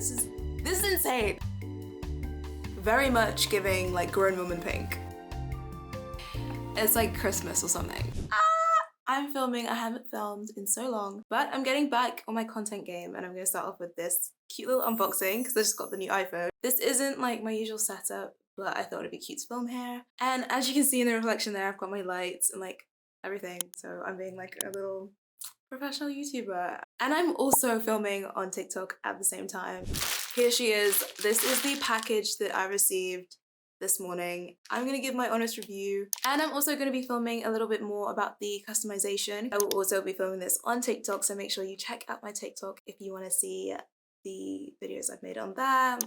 This is insane. Very much giving like grown woman pink. It's like Christmas or something. I'm filming. I haven't filmed in so long, but I'm getting back on my content game, and I'm gonna start off with this cute little unboxing because I just got the new iPhone. This isn't like my usual setup, but I thought it'd be cute to film here. And as you can see in the reflection there, I've got my lights and like everything. So I'm being like a little professional YouTuber. And I'm also filming on TikTok at the same time. Here she is. This is the package that I received this morning. I'm gonna give my honest review, and I'm also gonna be filming a little bit more about the customization. I will also be filming this on TikTok, so make sure you check out my TikTok if you want to see the videos I've made on that.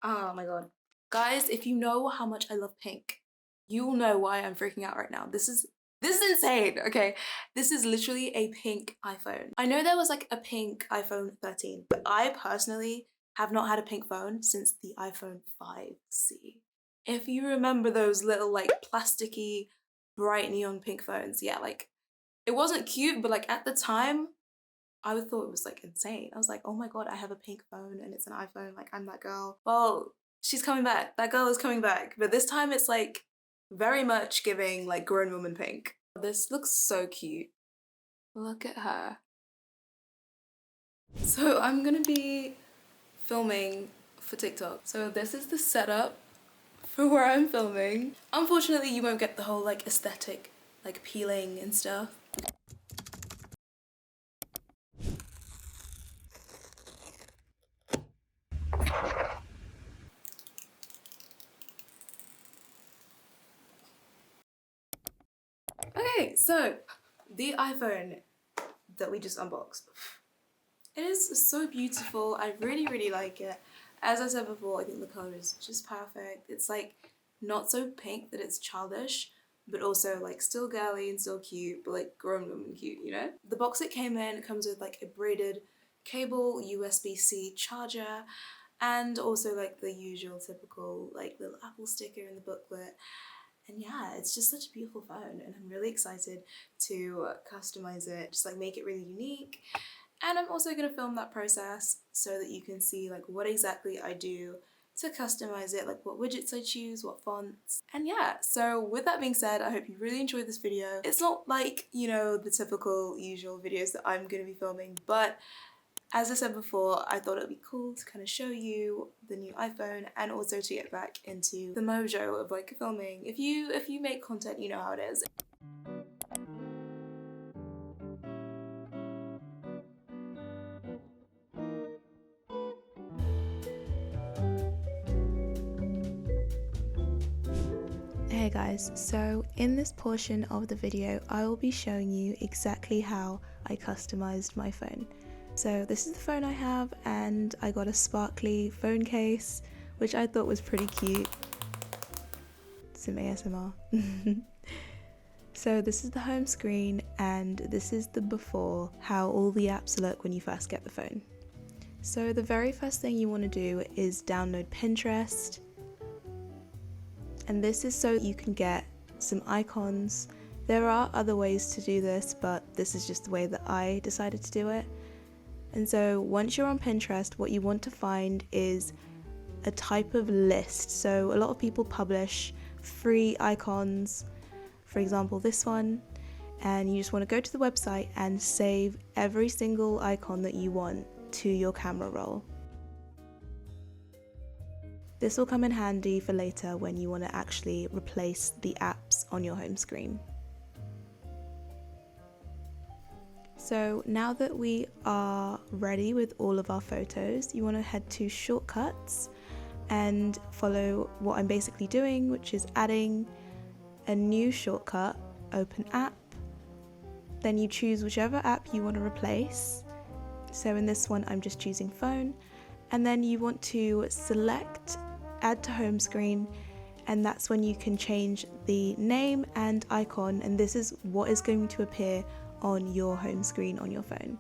Oh my god. Guys, if you know how much I love pink, you'll know why I'm freaking out right now. This is insane, okay? This is literally a pink iPhone. I know there was like a pink iPhone 13, but I personally have not had a pink phone since the iPhone 5C. If you remember those little like plasticky, bright neon pink phones, yeah, like it wasn't cute, but like at the time, I thought it was like insane. I was like, oh my god, I have a pink phone and it's an iPhone, like I'm that girl. Well, she's coming back. That girl is coming back. But this time it's like very much giving like grown woman pink. This looks so cute. Look at her. So I'm gonna be filming for TikTok. So this is the setup for where I'm filming. Unfortunately, you won't get the whole like aesthetic, like peeling and stuff. Okay, so the iPhone that we just unboxed. It is so beautiful. I really like it. As I said before, I think the color is just perfect. It's like not so pink that it's childish, but also like still girly and still cute, but like grown woman cute, you know? The box it came in comes with like a braided cable, USB-C charger, and also like the usual typical like little Apple sticker in the booklet. And yeah, it's just such a beautiful phone, and I'm really excited to customize it, just like make it really unique. And I'm also gonna film that process so that you can see like what exactly I do to customize it, like what widgets I choose, what fonts. And yeah, so with that being said, I hope you really enjoyed this video. It's not like, you know, the typical usual videos that I'm gonna be filming, but as I said before, I thought it would be cool to kind of show you the new iPhone and also to get back into the mojo of like filming. If you make content, you know how it is. Hey guys, so in this portion of the video, I will be showing you exactly how I customized my phone. So this is the phone I have, and I got a sparkly phone case, which I thought was pretty cute. Some ASMR. So this is the home screen, and this is the before, how all the apps look when you first get the phone. So the very first thing you want to do is download Pinterest. And this is so you can get some icons. There are other ways to do this, but this is just the way that I decided to do it. And so once you're on Pinterest, what you want to find is a type of list. So a lot of people publish free icons, for example this one, and you just want to go to the website and save every single icon that you want to your camera roll. This will come in handy for later when you want to actually replace the apps on your home screen. So now that we are ready with all of our photos, you want to head to shortcuts and follow what I'm basically doing, which is adding a new shortcut, open app, then you choose whichever app you want to replace. So in this one, I'm just choosing phone, and then you want to select add to home screen, and that's when you can change the name and icon, and this is what is going to appear on your home screen on your phone.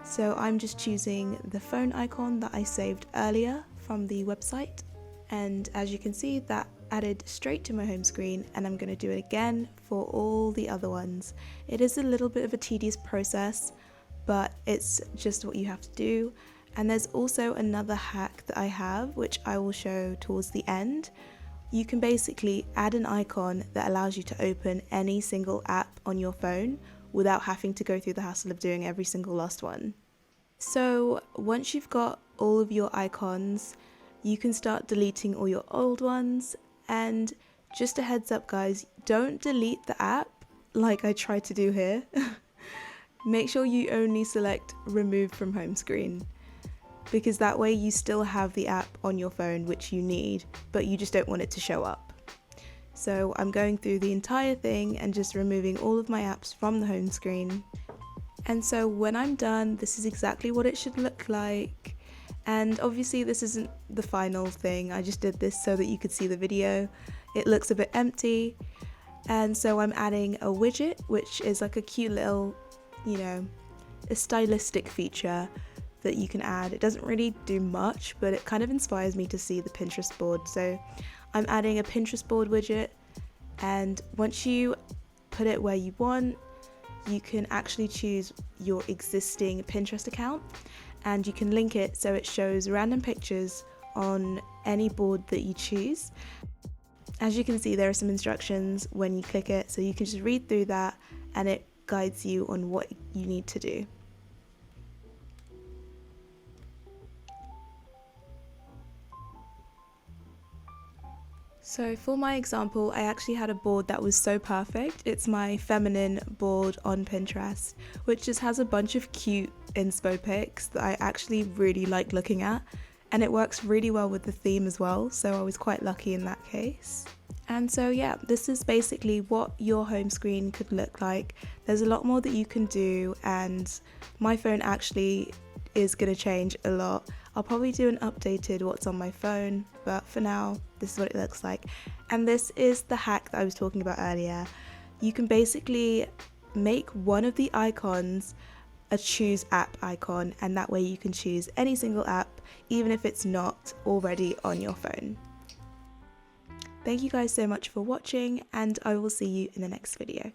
So I'm just choosing the phone icon that I saved earlier from the website, and as you can see, that added straight to my home screen, and I'm going to do it again for all the other ones. It is a little bit of a tedious process, but it's just what you have to do. And there's also another hack that I have, which I will show towards the end. You can basically add an icon that allows you to open any single app on your phone without having to go through the hassle of doing every single last one. So once you've got all of your icons, you can start deleting all your old ones. And just a heads up guys, don't delete the app like I tried to do here. Make sure you only select remove from home screen, because that way you still have the app on your phone which you need, but you just don't want it to show up. So I'm going through the entire thing and just removing all of my apps from the home screen. And so when I'm done, this is exactly what it should look like. And obviously this isn't the final thing, I just did this so that you could see the video. It looks a bit empty, and so I'm adding a widget, which is like a cute little, a stylistic feature that you can add. It doesn't really do much, but it kind of inspires me to see the Pinterest board. So I'm adding a Pinterest board widget, and once you put it where you want, you can actually choose your existing Pinterest account, and you can link it so it shows random pictures on any board that you choose. As you can see, there are some instructions when you click it, so you can just read through that and it guides you on what you need to do. So for my example, I actually had a board that was so perfect. It's my feminine board on Pinterest, which just has a bunch of cute inspo pics that I actually really like looking at, and it works really well with the theme as well, so I was quite lucky in that case. And so yeah, this is basically what your home screen could look like. There's a lot more that you can do, and my phone actually is going to change a lot. I'll probably do an updated what's on my phone, but for now, this is what it looks like. And this is the hack that I was talking about earlier. You can basically make one of the icons a choose app icon, and that way you can choose any single app, even if it's not already on your phone. Thank you guys so much for watching, and I will see you in the next video.